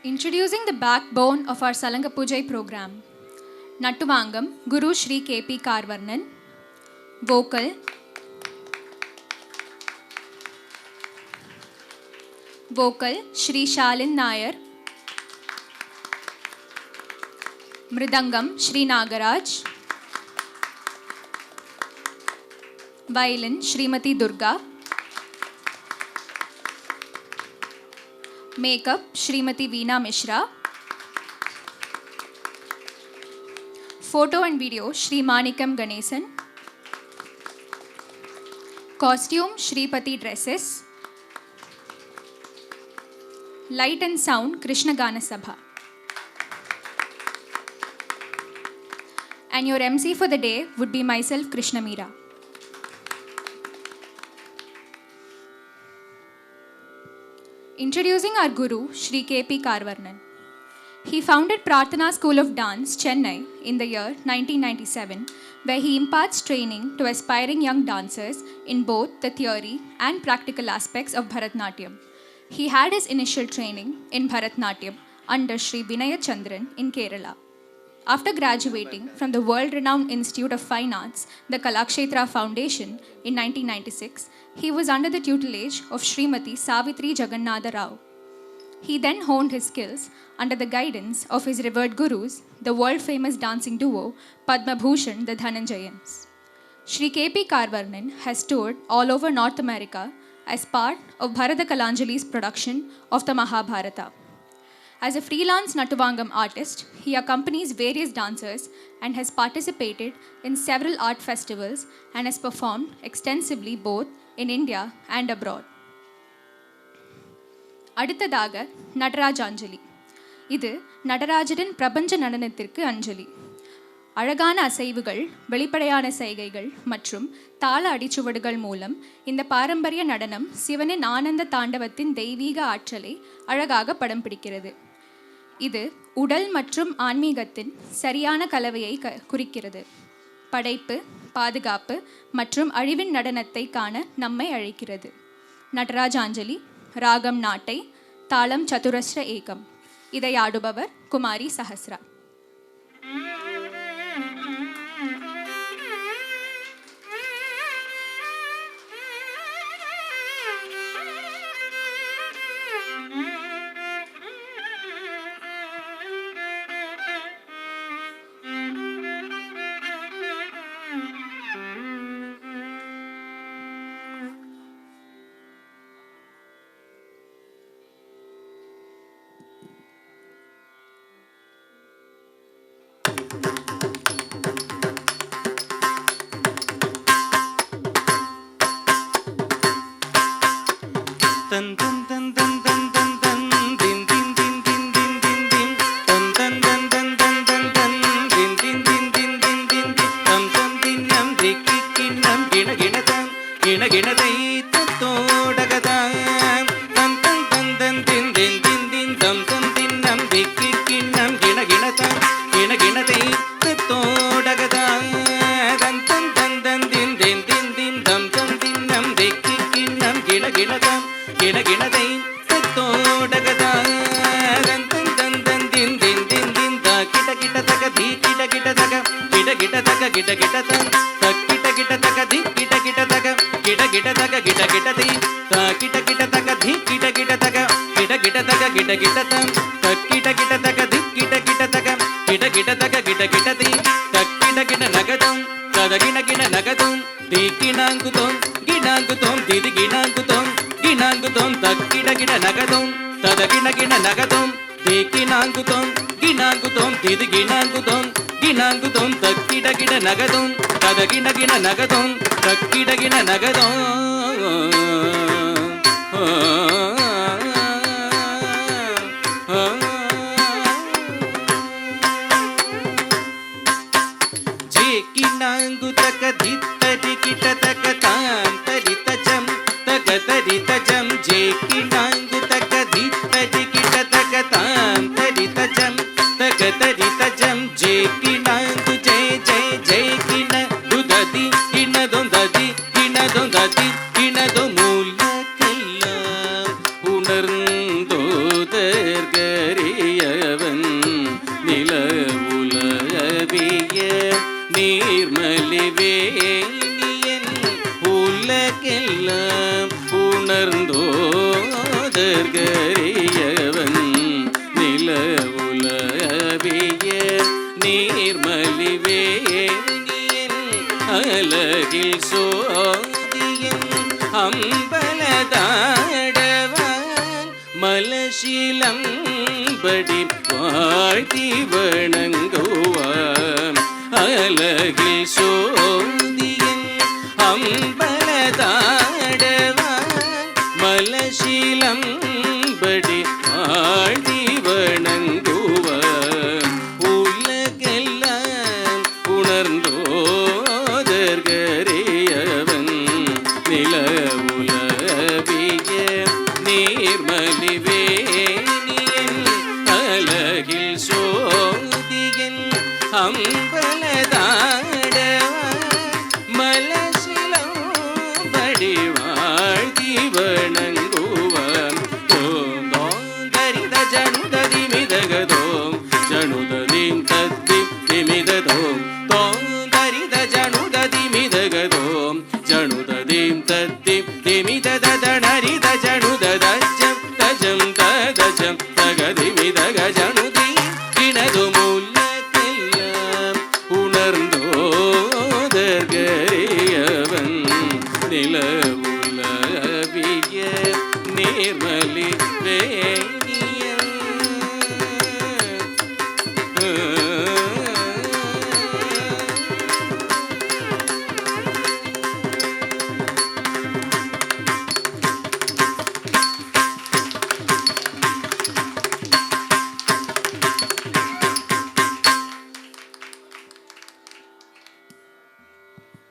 Introducing the backbone of our Salanga Pujai program. Nattuvangam, Guru Shri K.P. Karvarnan. Vocal, Shri Shalin Nair. Mridangam, Shri Nagaraj. Violin, Shrimati Durga. Makeup, Shrimati Veena Mishra. Photo and video, Shri Manikam Ganesan. Costume, Shripati Dresses. Light and sound, Krishna Gana Sabha. And your MC for the day would be myself, Krishna Meera. Introducing our Guru, Shri K.P. Karvarnan. He founded Prarthana School of Dance, Chennai, in the year 1997, where he imparts training to aspiring young dancers in both the theory and practical aspects of Bharatnatyam. He had his initial training in Bharatnatyam under Shri Vinaya Chandran in Kerala. After graduating from the world-renowned Institute of Fine Arts, the Kalakshetra Foundation, in 1996, he was under the tutelage of Srimati Savitri Jagannatha Rao. He then honed his skills under the guidance of his revered gurus, the world-famous dancing duo Padma Bhushan the Dhananjayans. Shri K.P. Karvarnan has toured all over North America as part of Bharata Kalanjali's production of the Mahabharata. As a freelance Nattuvangam artist, he accompanies various dancers and has participated in several art festivals and has performed extensively both in India and abroad. அடுத்ததாக நடராஜ அஞ்சலி. இது நடராஜரின் பிரபஞ்ச நடனத்திற்கு அஞ்சலி. அழகான அசைவுகள், வெளிப்படையான செய்கைகள் மற்றும் தாள அடிச்சுவடுகள் மூலம் இந்த பாரம்பரிய நடனம் சிவனின் ஆனந்த தாண்டவத்தின் தெய்வீக ஆற்றலை அழகாக படம் பிடிக்கிறது. இது உடல் மற்றும் ஆன்மீகத்தின் சரியான கலவையை குறிக்கிறது. படைப்பு, பாதுகாப்பு மற்றும் அழிவின் நடனத்தை காண நம்மை அழைக்கிறது. நடராஜாஞ்சலி, ராகம் நாட்டை, தாளம் சதுரஸ்ர ஏகம். இதை ஆடுபவர் குமாரி சஹஸ்ரா. சிலம்படி வாழ்த்தி வணங்குவான் அலகில் சோதியின் அம்பலதாடவான் மலசிலம்